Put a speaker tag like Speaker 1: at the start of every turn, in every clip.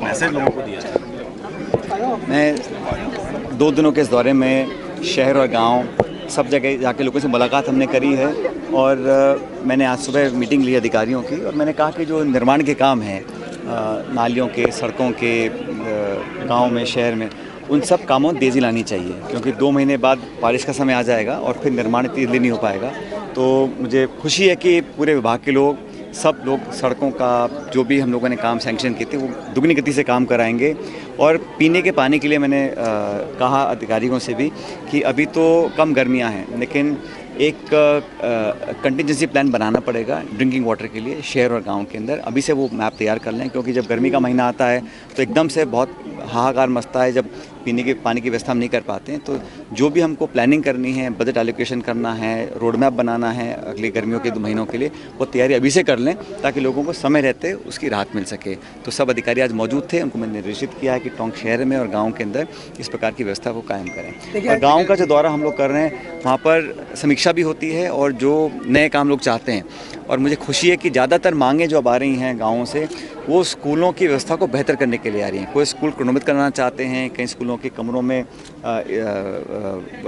Speaker 1: Message लोगों को दिया जाए?
Speaker 2: मैं 2 दिनों के इस दौरे में शहर और गांव सब जगह जाके लोगों से मुलाकात हमने करी है और मैंने आज सुबह मीटिंग ली अधिकारियों की और मैंने कहा कि जो निर्माण के काम हैं नालियों के, सड़कों के, गांव में, शहर में, उन सब कामों में तेज़ी लानी चाहिए क्योंकि 2 महीने बाद बारिश का समय आ जाएगा और फिर निर्माण इतनी जल्दी नहीं हो पाएगा। तो मुझे खुशी है कि पूरे विभाग के लोग, सब लोग सड़कों का जो भी हम लोगों ने काम सैंक्शन किए थे वो दुगनी गति से काम कराएंगे। और पीने के पानी के लिए मैंने कहा अधिकारियों से भी कि अभी तो कम गर्मियां हैं लेकिन एक कंटिजेंसी प्लान बनाना पड़ेगा ड्रिंकिंग वाटर के लिए शहर और गांव के अंदर। अभी से वो मैप तैयार कर लें क्योंकि जब गर्मी का महीना आता है तो एकदम से बहुत हाहाकार मचता है जब पीने के पानी की व्यवस्था हम नहीं कर पाते हैं। तो जो भी हमको प्लानिंग करनी है, बजट एलोकेशन करना है, रोड मैप बनाना है अगली गर्मियों के 2 महीनों के लिए, वो तैयारी अभी से कर लें ताकि लोगों को समय रहते उसकी राहत मिल सके। तो सब अधिकारी आज मौजूद थे, उनको मैंने निर्देशित किया है कि टोंक शहर में और गाँव के अंदर इस प्रकार की व्यवस्था को कायम करें। और गाँव का जो दौरा हम लोग कर रहे हैं वहाँ पर समीक्षा भी होती है और जो नए काम लोग चाहते हैं, और मुझे खुशी है कि ज़्यादातर मांगें जो अब आ रही हैं गाँवों से वो स्कूलों की व्यवस्था को बेहतर करने के लिए आ रही हैं। कोई स्कूल क्रोनोमित करना चाहते हैं, कई स्कूलों के कमरों में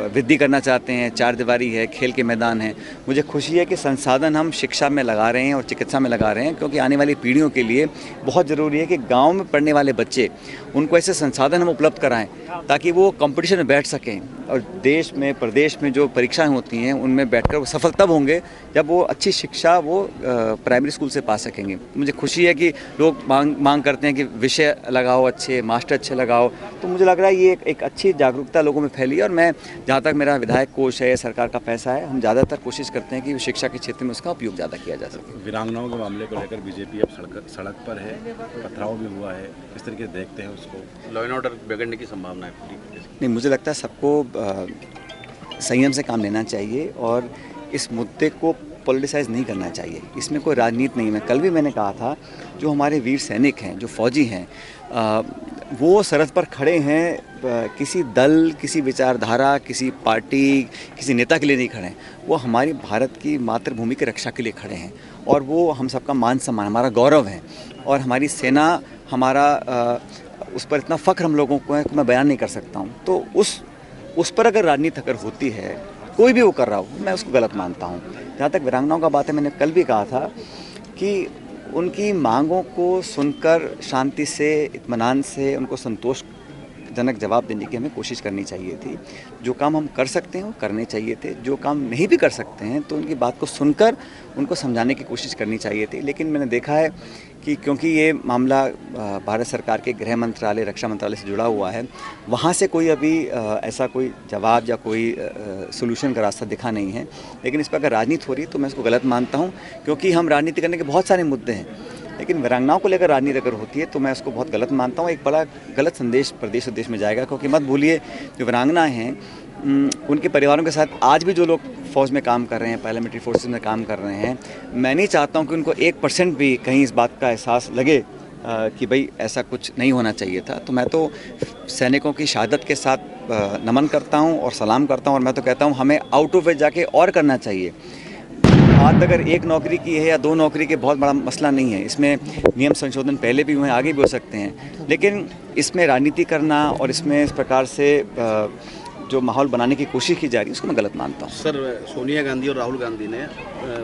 Speaker 2: वृद्धि करना चाहते हैं, 4 दीवारी है, खेल के मैदान हैं। मुझे खुशी है कि संसाधन हम शिक्षा में लगा रहे हैं और चिकित्सा में लगा रहे हैं क्योंकि आने वाली पीढ़ियों के लिए बहुत ज़रूरी है कि गाँव में पढ़ने वाले बच्चे, उनको ऐसे संसाधन हम उपलब्ध कराएं ताकि वो कंपटीशन में बैठ सकें और देश में, प्रदेश में जो परीक्षाएं होती हैं उनमें बैठकर वो सफल तब होंगे जब वो अच्छी शिक्षा वो प्राइमरी स्कूल से पा सकेंगे। मुझे खुशी है कि लोग मांग करते हैं कि विषय लगाओ अच्छे, मास्टर अच्छे लगाओ। तो मुझे लग रहा है ये एक अच्छी जागरूकता लोगों में फैली है और मैं, जहाँ तक मेरा विधायक कोष है, सरकार का पैसा है, हम ज़्यादातर कोशिश करते हैं कि शिक्षा के क्षेत्र में उसका उपयोग ज़्यादा किया जा सके।
Speaker 1: वीरांगनाओं के मामले को लेकर बीजेपी अब सड़क पर है, पथराव भी हुआ है, किस तरीके से देखते हैं उसको? लॉ एंड ऑर्डर बिगड़ने की संभावना है पूरी?
Speaker 2: नहीं, मुझे लगता है सबको संयम से काम लेना चाहिए और इस मुद्दे को पॉलिटिसाइज नहीं करना चाहिए। इसमें कोई राजनीति नहीं है। कल भी मैंने कहा था जो हमारे वीर सैनिक हैं, जो फौजी हैं, वो सरहद पर खड़े हैं किसी दल, किसी विचारधारा, किसी पार्टी, किसी नेता के लिए नहीं खड़े हैं। वो हमारी भारत की मातृभूमि की रक्षा के लिए खड़े हैं और वो हम सबका मान सम्मान, हमारा गौरव है और हमारी सेना, हमारा उस पर इतना फ़ख्र हम लोगों को है कि मैं बयान नहीं कर सकता हूँ। तो उस पर अगर राजनीति अगर होती है, कोई भी वो कर रहा हो, मैं उसको गलत मानता हूँ। जहाँ तक वीरांगनाओं का बात है, मैंने कल भी कहा था कि उनकी मांगों को सुनकर शांति से, इत्मीनान से उनको संतोषजनक जवाब देने की हमें कोशिश करनी चाहिए थी। जो काम हम कर सकते हैं वो करने चाहिए थे, जो काम नहीं भी कर सकते हैं तो उनकी बात को सुनकर उनको समझाने की कोशिश करनी चाहिए थी। लेकिन मैंने देखा है कि क्योंकि ये मामला भारत सरकार के गृह मंत्रालय, रक्षा मंत्रालय से जुड़ा हुआ है, वहाँ से कोई अभी ऐसा कोई जवाब या कोई सोल्यूशन का रास्ता दिखा नहीं है। लेकिन इस पर अगर राजनीति हो रही है तो मैं इसको गलत मानता हूँ क्योंकि हम राजनीति करने के बहुत सारे मुद्दे हैं, लेकिन वीरांगनाओं को लेकर राजनीति अगर होती है तो मैं उसको बहुत गलत मानता हूँ। एक बड़ा गलत संदेश प्रदेश और देश में जाएगा क्योंकि मत भूलिए जो वीरांगनाएँ हैं उनके परिवारों के साथ आज भी जो लोग फ़ौज में काम कर रहे हैं, पैरामिलिट्री फोर्सेस में काम कर रहे हैं, मैं नहीं चाहता हूं कि उनको 1% भी कहीं इस बात का एहसास लगे कि भाई ऐसा कुछ नहीं होना चाहिए था। तो मैं तो सैनिकों की शहादत के साथ नमन करता हूं और सलाम करता हूं और मैं तो कहता हूं हमें आउट ऑफ वे जाके और करना चाहिए। बात अगर 1 नौकरी की है या 2 नौकरी के, बहुत बड़ा मसला नहीं है। इसमें नियम संशोधन पहले भी हुए हैं, आगे भी हो सकते हैं, लेकिन इसमें राजनीति करना और इसमें इस प्रकार से जो माहौल बनाने की कोशिश की जा रही है उसको मैं गलत मानता हूँ।
Speaker 1: सर, सोनिया गांधी और राहुल गांधी ने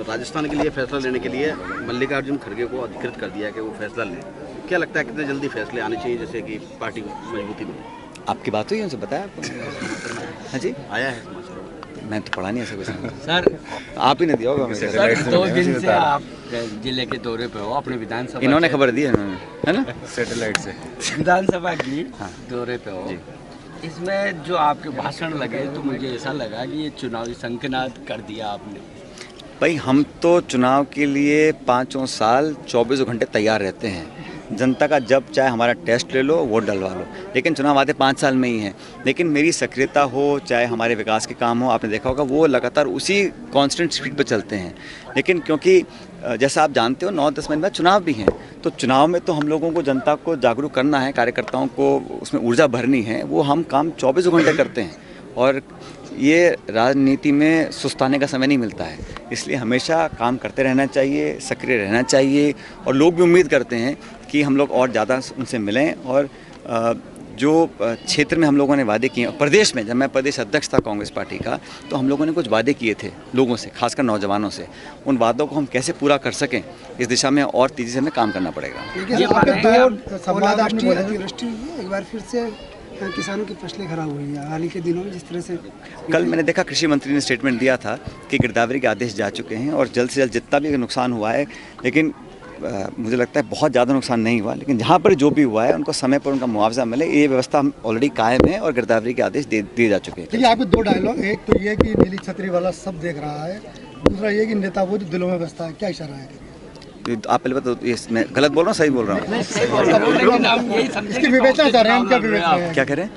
Speaker 1: राजस्थान के लिए फैसला लेने के लिए मल्लिकार्जुन खड़गे को अधिकृत कर दिया कि वो फैसला लें। क्या लगता है कितने जल्दी फैसले आने चाहिए जिससे कि पार्टी मजबूती मिले?
Speaker 2: आपकी बात हुई, उनसे बताया आपको? हाँ जी,
Speaker 1: आया है समाचार,
Speaker 2: मैं तो पढ़ा नहीं ऐसा कुछ।
Speaker 3: सर,
Speaker 2: आप ही ने दिया होगा।
Speaker 3: सर 2 दिन से आप जिले के दौरे पे हो, अपने विधानसभा,
Speaker 2: इन्होंने खबर दी है ना,
Speaker 1: सैटेलाइट से
Speaker 3: विधानसभा की दौरे पे हो। इसमें जो आपके भाषण लगे तो मुझे ऐसा लगा कि ये चुनावी संकेत कर दिया आपने।
Speaker 2: भाई, हम तो चुनाव के लिए 5 साल 24 घंटे तैयार रहते हैं। जनता का जब चाहे हमारा टेस्ट ले लो, वोट डलवा लो, लेकिन चुनाव आते 5 साल में ही हैं। लेकिन मेरी सक्रियता हो, चाहे हमारे विकास के काम हो, आपने देखा होगा वो लगातार उसी कांस्टेंट स्पीड पर चलते हैं। लेकिन क्योंकि जैसा आप जानते हो 9-10 महीने बाद चुनाव भी हैं, तो चुनाव में तो हम लोगों को, जनता को जागरूक करना है, कार्यकर्ताओं को उसमें ऊर्जा भरनी है। वो हम काम 24 घंटे करते हैं और ये राजनीति में सुस्ताने का समय नहीं मिलता है। इसलिए हमेशा काम करते रहना चाहिए, सक्रिय रहना चाहिए और लोग भी उम्मीद करते हैं कि हम लोग और ज़्यादा उनसे मिलें और जो क्षेत्र में हम लोगों ने वादे किए, प्रदेश में जब मैं प्रदेश अध्यक्ष था कांग्रेस पार्टी का, तो हम लोगों ने कुछ वादे किए थे लोगों से, खासकर नौजवानों से। उन वादों को हम कैसे पूरा कर सकें, इस दिशा में और तेज़ी से हमें काम करना पड़ेगा।
Speaker 4: लेकिन आपके संवाद आपने अतिवृष्टि हुई है, एक बार फिर से किसानों की फसलें खराब हुई है हाल ही के दिनों में जिस तरह से।
Speaker 2: कल मैंने देखा कृषि मंत्री ने स्टेटमेंट दिया था कि गिरदावरी के आदेश जा चुके हैं और जल्द से जल्द जितना भी नुकसान हुआ है, लेकिन मुझे लगता है बहुत ज़्यादा नुकसान नहीं हुआ, लेकिन जहाँ पर जो भी हुआ है उनको समय पर उनका मुआवजा मिले, ये व्यवस्था ऑलरेडी कायम है और गिरदावरी के आदेश दिए जा चुके हैं।
Speaker 4: देखिए आपके दो डायलॉग, एक तो ये कि नीली छतरी वाला सब देख रहा है, दूसरा ये कि नेता वो जो दिलों में बसता है, क्या इशारा है?
Speaker 2: तो आप पहले बताओ, ये मैं गलत बोल रहा हूँ, सही बोल रहा हूँ?
Speaker 4: इसकी विवेचना चाह रहे हैं, क्या विवेचना है?
Speaker 2: क्या करें?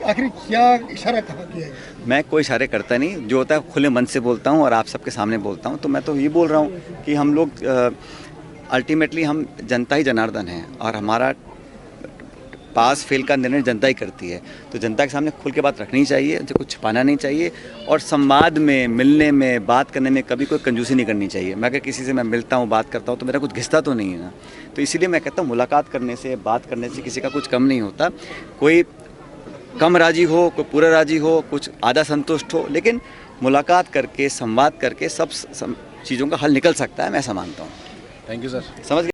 Speaker 2: आखिर
Speaker 4: क्या इशारा कहा किया है?
Speaker 2: मैं कोई इशारे करता नहीं, जो होता है खुले मन से बोलता हूँ और आप सबके सामने बोलता हूँ। तो मैं तो ये बोल रहा हूँ कि हम लोग अल्टीमेटली हम जनता ही जनार्दन हैं और हमारा पास फेल का निर्णय जनता ही करती है। तो जनता के सामने खुल के बात रखनी चाहिए, उनसे कुछ छिपाना नहीं चाहिए और संवाद में, मिलने में, बात करने में कभी कोई कंजूसी नहीं करनी चाहिए। मैं अगर किसी से मैं मिलता हूँ, बात करता हूँ तो मेरा कुछ घिसता तो नहीं है ना। तो इसीलिए मैं कहता हूँ मुलाकात करने से, बात करने से किसी का कुछ कम नहीं होता। कोई कम राजी हो, कोई पूरा राजी हो, कुछ आधा संतुष्ट हो, लेकिन मुलाकात करके, संवाद करके सब चीज़ों का हल निकल सकता है, मैं ऐसा मानता हूँ।
Speaker 1: Thank you sir.
Speaker 2: समझ